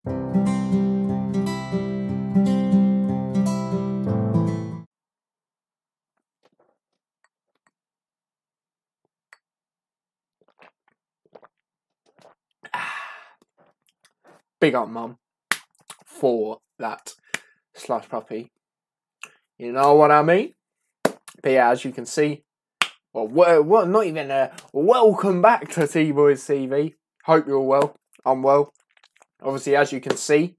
Big up, mum, for that slush puppy. You know what I mean? But yeah, as you can see, well, not even welcome back to T-Boys TV. Hope you're well. I'm well. Obviously, as you can see,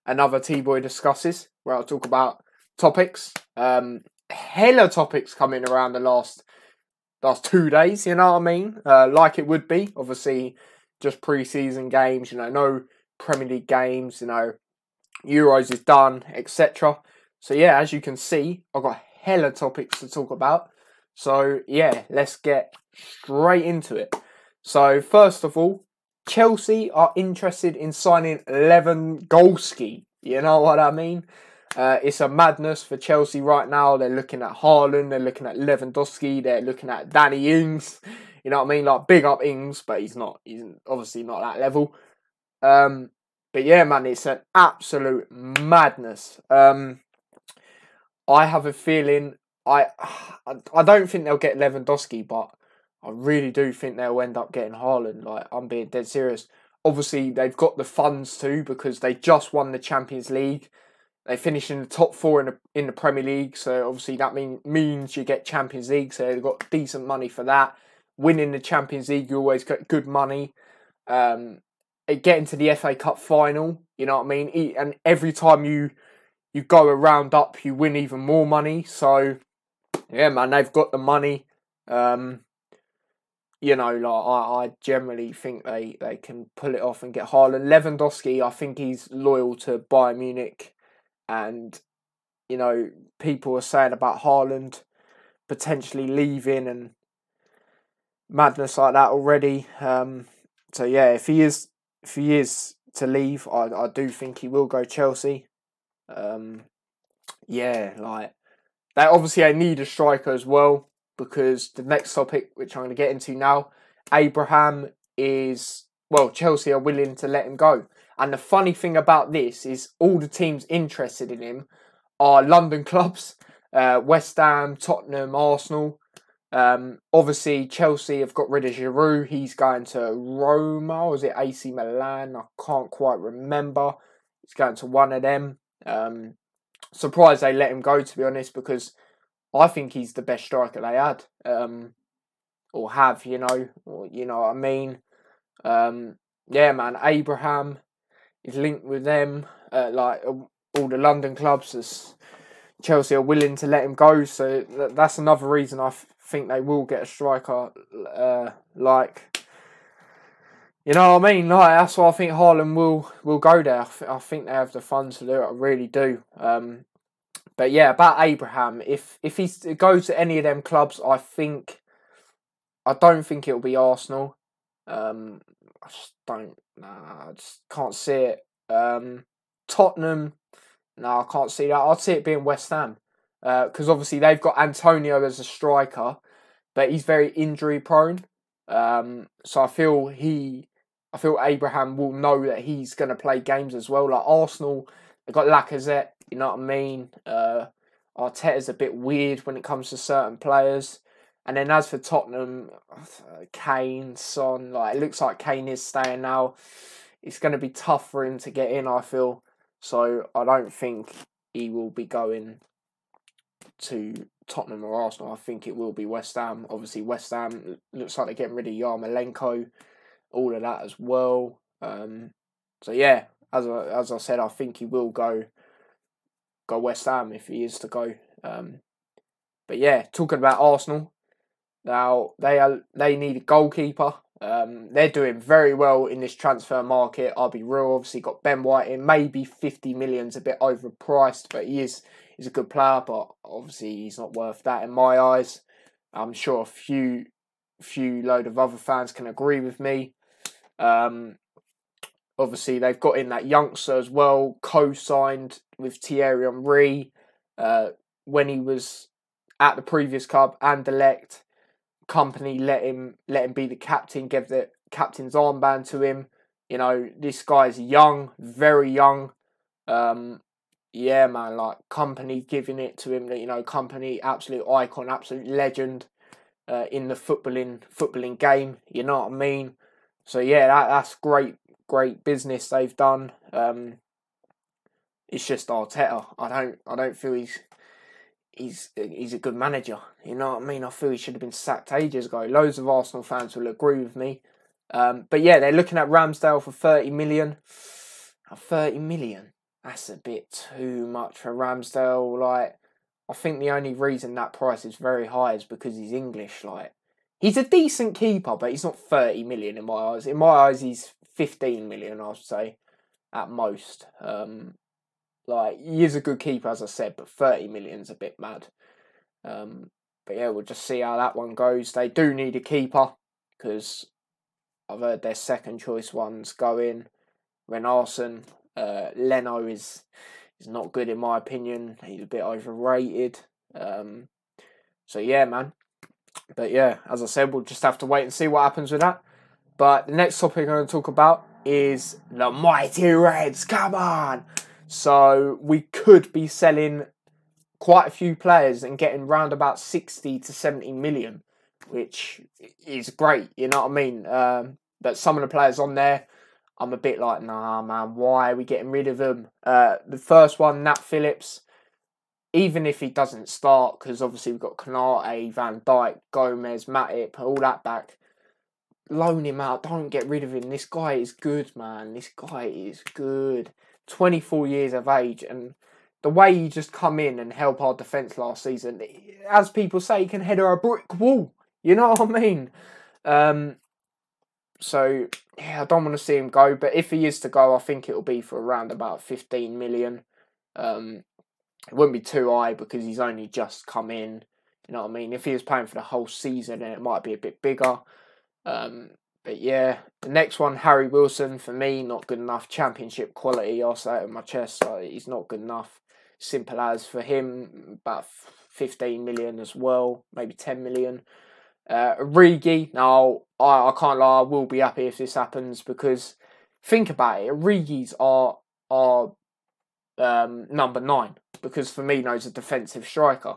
another T-Boy Discusses, where I'll talk about topics. Hella topics coming around the last 2 days, you know what I mean? Like it would be. Obviously, just pre-season games, no Premier League games, Euros is done, etc. So yeah, as you can see, I've got hella topics to talk about. So yeah, let's get straight into it. So first of all, Chelsea are interested in signing Lewandgoalski. You know what I mean? It's a madness for Chelsea right now. They're looking at Haaland, they're looking at Lewandowski, they're looking at Danny Ings. You know what I mean? Like, big up Ings, but he's obviously not that level. But yeah, man, it's an absolute madness. I have a feeling I don't think they'll get Lewandowski, but I really do think they'll end up getting Haaland. Like, I'm being dead serious. Obviously, they've got the funds too because they just won the Champions League. They finished in the top 4 in the Premier League, so obviously that means you get Champions League. So they've got decent money for that. Winning the Champions League, you always get good money. Getting to the FA Cup final, you know what I mean? And every time you go a round up, you win even more money. So, yeah, man, they've got the money. I generally think they can pull it off and get Haaland. Lewandowski, I think he's loyal to Bayern Munich. And, people are saying about Haaland potentially leaving and madness like that already. So, yeah, if he is to leave, I do think he will go Chelsea. They obviously need a striker as well, because the next topic, which I'm going to get into now, Abraham Chelsea are willing to let him go. And the funny thing about this is all the teams interested in him are London clubs, West Ham, Tottenham, Arsenal. Obviously, Chelsea have got rid of Giroud. He's going to Roma, or is it AC Milan? I can't quite remember. He's going to one of them. Surprised they let him go, to be honest, because I think he's the best striker they had. Or have, you know what I mean? Yeah, man, Abraham is linked with them. All the London clubs, as Chelsea are willing to let him go. So that's another reason I think they will get a striker. You know what I mean? Like, that's why I think Haaland will go there. I think they have the funds to do it. I really do. But yeah, about Abraham, if he goes to any of them clubs, I don't think it'll be Arsenal. I just can't see it. Tottenham, no, I can't see that. I'd see it being West Ham. Because obviously they've got Antonio as a striker, but he's very injury prone. So I feel Abraham will know that he's going to play games as well. Like Arsenal, they've got Lacazette, you know what I mean? Arteta's a bit weird when it comes to certain players. And then as for Tottenham, Kane, Son, it looks like Kane is staying now. It's going to be tough for him to get in, I feel. So I don't think he will be going to Tottenham or Arsenal. I think it will be West Ham. Obviously, West Ham looks like they're getting rid of Yarmolenko, all of that as well. So yeah, as I said, I think he will go West Ham if he is to go. But yeah, talking about Arsenal, now they need a goalkeeper. They're doing very well in this transfer market. I'll be real. Obviously, got Ben White in. Maybe 50 million's a bit overpriced, but he's a good player. But obviously, he's not worth that in my eyes. I'm sure a few load of other fans can agree with me. Obviously, they've got in that youngster as well, co-signed with Thierry Henry when he was at the previous club. Anderlecht company let him be the captain, gave the captain's armband to him. You know, this guy's young, very young. Yeah, man, like company giving it to him. You know, company, absolute icon, absolute legend in the footballing game. You know what I mean? So yeah, that's great business they've done. It's just Arteta. I don't feel he's a good manager. You know what I mean? I feel he should have been sacked ages ago. Loads of Arsenal fans will agree with me. But yeah, they're looking at Ramsdale for 30 million. 30 million? That's a bit too much for Ramsdale. Like, I think the only reason that price is very high is because he's English. Like, he's a decent keeper, but he's not 30 million in my eyes. In my eyes, he's 15 million, I would say, at most. Like, he is a good keeper, as I said, but 30 million's a bit mad. But yeah, we'll just see how that one goes. They do need a keeper, because I've heard their second choice ones go in. Renarsson, Leno is not good in my opinion. He's a bit overrated. So yeah, man. But yeah, as I said, we'll just have to wait and see what happens with that. But the next topic I'm going to talk about is the mighty Reds. Come on! So we could be selling quite a few players and getting round about 60 to 70 million, which is great, you know what I mean? But some of the players on there, I'm a bit like, nah, man, why are we getting rid of them? The first one, Nat Phillips, even if he doesn't start, because obviously we've got Konate, Van Dijk, Gomez, Matip, all that back, loan him out, don't get rid of him. This guy is good, man. This guy is good. 24 years of age, and the way he just come in and help our defence last season, as people say, he can header a brick wall. You know what I mean? So, yeah, I don't want to see him go, but if he is to go, I think it'll be for around about 15 million. It wouldn't be too high because he's only just come in. You know what I mean? If he was playing for the whole season, then it might be a bit bigger. But yeah, the next one, Harry Wilson, for me, not good enough. Championship quality, I'll say it on my chest. He's not good enough. Simple as. For him, about 15 million as well, maybe 10 million. Origi, now, I can't lie, I will be happy if this happens because, think about it, Origi's are number 9 because Firmino's a defensive striker.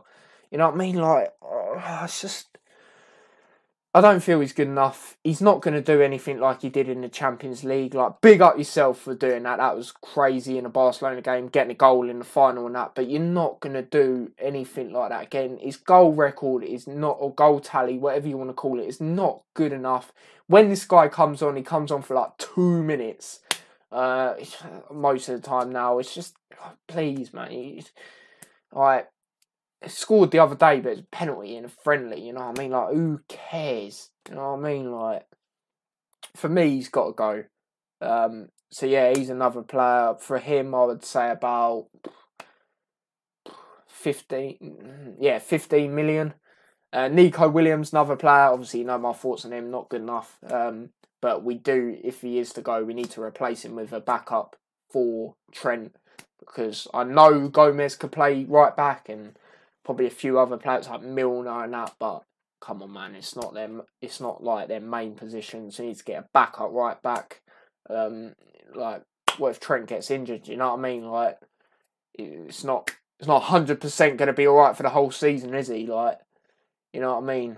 You know what I mean? Like, it's just, I don't feel he's good enough. He's not going to do anything like he did in the Champions League. Like, big up yourself for doing that. That was crazy in a Barcelona game, getting a goal in the final and that. But you're not going to do anything like that again. His goal record is not, or goal tally, whatever you want to call it, is not good enough. When this guy comes on, he comes on for like 2 minutes. Most of the time now, it's just, please, man. Like, scored the other day, but it's a penalty in a friendly, you know what I mean? Like, who cares? You know what I mean? Like, for me, he's got to go. So yeah, he's another player. For him, I would say about 15 million. Nico Williams, another player. Obviously, you know my thoughts on him, not good enough. But we do, if he is to go, we need to replace him with a backup for Trent. Because I know Gomez could play right back and probably a few other players like Milner and that, but come on, man, it's not them. It's not like their main positions. You need to get a backup right back. Like, what if Trent gets injured? You know what I mean? Like, it's not 100% going to be all right for the whole season, is he? Like, you know what I mean?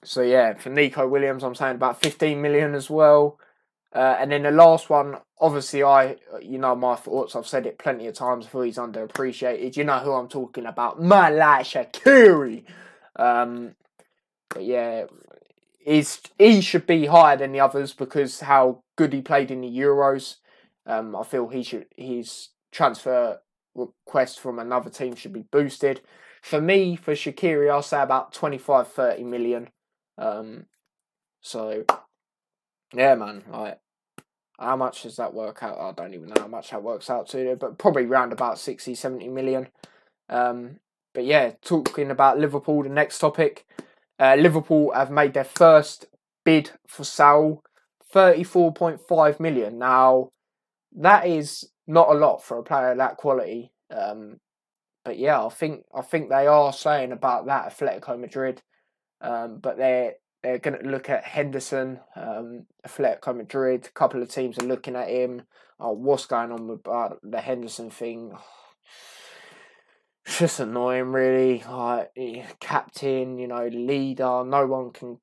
So yeah, for Nico Williams, I'm saying about 15 million as well. And then the last one, obviously, you know my thoughts. I've said it plenty of times. I feel he's underappreciated. You know who I'm talking about, Malai Shaqiri. But yeah, he should be higher than the others because how good he played in the Euros. I feel his transfer request from another team should be boosted. For me, for Shaqiri, I'll say about 25-30 million. So yeah, man, like, how much does that work out? I don't even know how much that works out to, but probably around about 60-70 million. But yeah, talking about Liverpool, the next topic. Liverpool have made their first bid for Saul, 34.5 million. Now, that is not a lot for a player of that quality. But yeah, I think they are saying about that, Atletico Madrid. But they're going to look at Henderson, Atletico Madrid. A couple of teams are looking at him. Oh, what's going on with the Henderson thing? It's just annoying, really. Like, captain, leader. No one can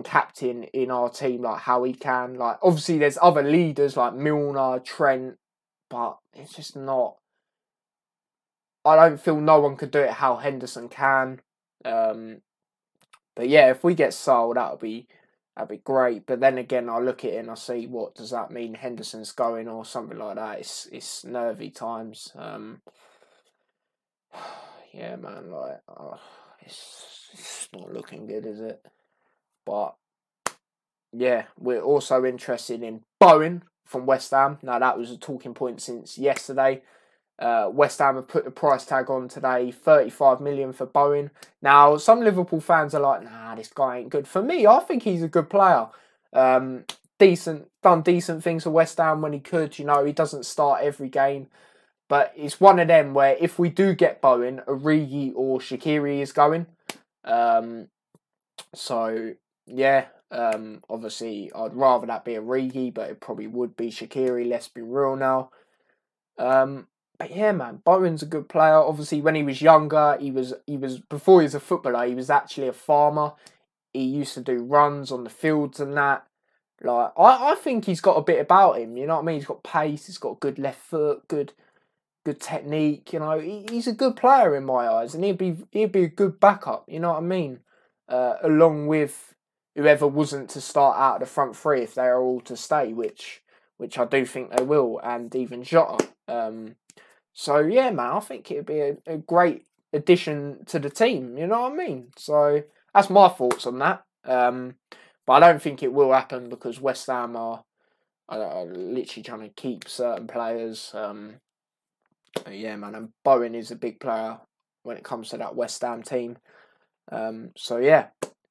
captain in our team like how he can. Like, obviously, there's other leaders like Milner, Trent, but it's just not. I don't feel no one could do it how Henderson can. But yeah, if we get Saul, that'd be great. But then again, I look at it and I see, what does that mean? Henderson's going or something like that. It's nervy times. Yeah, man, like it's not looking good, is it? But yeah, we're also interested in Bowen from West Ham. Now that was a talking point since yesterday. West Ham have put the price tag on today, 35 million for Bowen. Now, some Liverpool fans are like, nah, this guy ain't good. For me, I think he's a good player. Done decent things for West Ham when he could. He doesn't start every game. But it's one of them where if we do get Bowen, Origi or Shaqiri is going. So, yeah, obviously I'd rather that be Origi, but it probably would be Shaqiri, let's be real now. But yeah, man, Bowen's a good player. Obviously, when he was younger, he was before he was a footballer, he was actually a farmer. He used to do runs on the fields and that. Like, I think he's got a bit about him. You know what I mean? He's got pace. He's got good left foot, good technique. He's a good player in my eyes, and he'd be a good backup. You know what I mean? Along with whoever wasn't to start out of the front three if they are all to stay, which I do think they will, and even Jota. So, yeah, man, I think it'd be a great addition to the team, you know what I mean? So, that's my thoughts on that. But I don't think it will happen because West Ham are literally trying to keep certain players. Yeah, man, and Bowen is a big player when it comes to that West Ham team. So, yeah.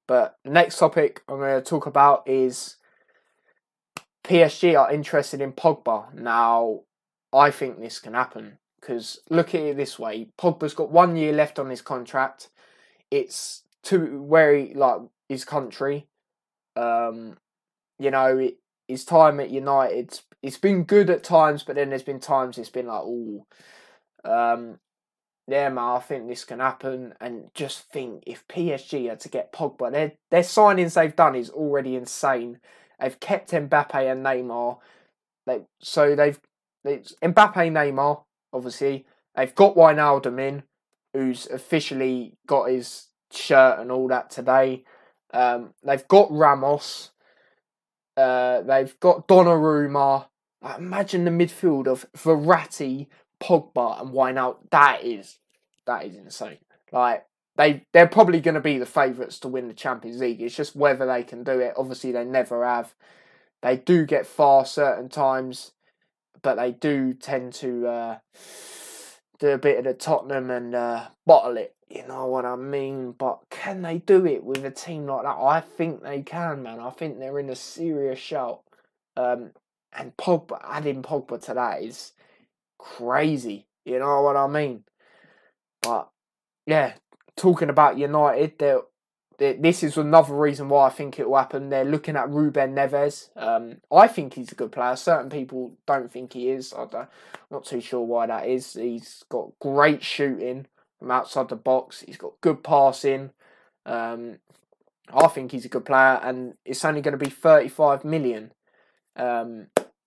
But the next topic I'm going to talk about is PSG are interested in Pogba. Now, I think this can happen. Because look at it this way, Pogba's got 1 year left on his contract. It's to where his country. His time at United, it's been good at times, but then there's been times it's been like, ooh. Yeah, man, I think this can happen. And just think, if PSG are to get Pogba, their signings they've done is already insane. They've kept Mbappe and Neymar. They've Mbappe, Neymar. Obviously, they've got Wijnaldum in, who's officially got his shirt and all that today. They've got Ramos. They've got Donnarumma. Imagine the midfield of Verratti, Pogba, and Wijnaldum. That is insane. They're probably going to be the favourites to win the Champions League. It's just whether they can do it. Obviously, they never have. They do get far certain times, but they do tend to do a bit of the Tottenham and bottle it. You know what I mean? But can they do it with a team like that? I think they can, man. I think they're in a serious shout. And Pogba, adding Pogba to that is crazy. You know what I mean? But yeah, talking about United, this is another reason why I think it will happen. They're looking at Ruben Neves. I think he's a good player. Certain people don't think he is. I'm not too sure why that is. He's got great shooting from outside the box. He's got good passing. I think he's a good player, and it's only going to be 35 million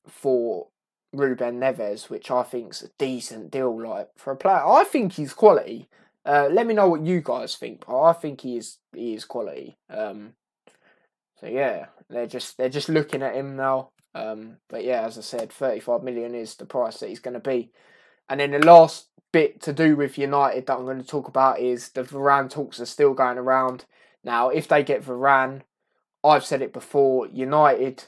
for Ruben Neves, which I think's a decent deal. For a player, I think he's quality. Let me know what you guys think. I think he is quality. So yeah, they're just looking at him now. But yeah, as I said, 35 million is the price that he's going to be. And then the last bit to do with United that I'm going to talk about is the Varane talks are still going around. Now, if they get Varane, I've said it before, United,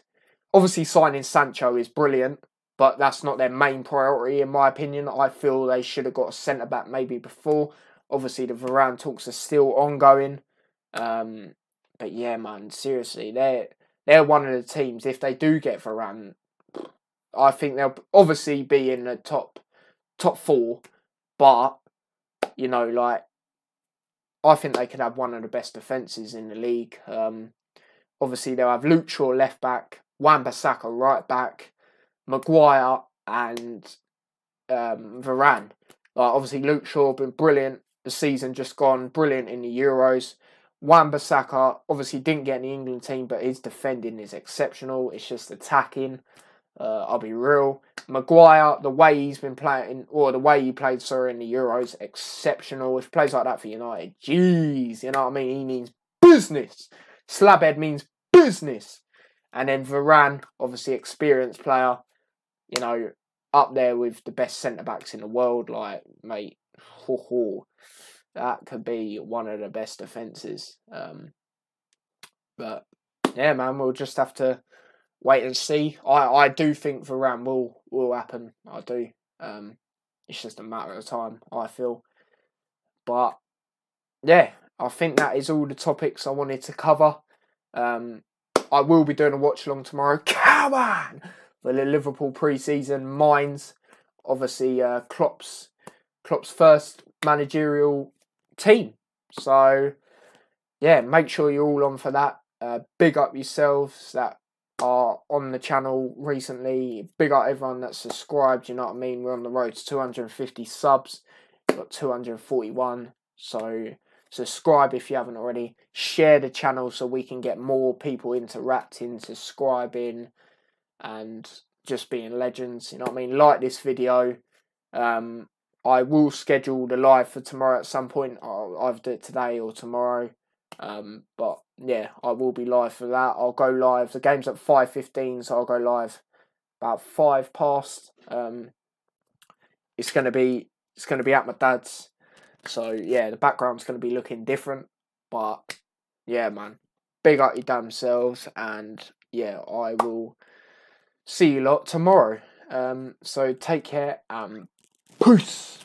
obviously signing Sancho is brilliant, but that's not their main priority in my opinion. I feel they should have got a centre-back maybe before. Obviously, the Varane talks are still ongoing. But yeah, man, seriously, they're one of the teams. If they do get Varane, I think they'll obviously be in the top four. But I think they could have one of the best defences in the league. Obviously, they'll have Luke Shaw left back, Wan-Bissaka right back, Maguire and Varane. Obviously, Luke Shaw been brilliant. The season just gone, brilliant in the Euros. Wan-Bissaka obviously didn't get in the England team, but his defending is exceptional. It's just attacking. I'll be real. Maguire, the way he's been playing, or the way he played, in the Euros, exceptional. If he plays like that for United, jeez, you know what I mean? He means business. Slabhead means business. And then Varane, obviously experienced player, you know, up there with the best centre-backs in the world. Like, mate, that could be one of the best defences. But, yeah, man, we'll just have to wait and see. I do think Varane will happen. I do. It's just a matter of time, I feel. But, yeah, I think that is all the topics I wanted to cover. I will be doing a watch-along tomorrow. Come on! For the Liverpool pre-season. Mine's, obviously, Klopp's first managerial team. So, yeah, make sure you're all on for that. Big up yourselves that are on the channel recently. Big up everyone that's subscribed, you know what I mean? We're on the road to 250 subs. We've got 241. So subscribe if you haven't already. Share the channel so we can get more people interacting, subscribing, and just being legends, you know what I mean? Like this video. I will schedule the live for tomorrow at some point. I'll either do it today or tomorrow. But yeah, I will be live for that. I'll go live. The game's at 5:15, so I'll go live about 5 past. It's gonna be at my dad's. So yeah, the background's gonna be looking different. But yeah, man, big up your damn selves, and yeah, I will see you lot tomorrow. So take care and peace.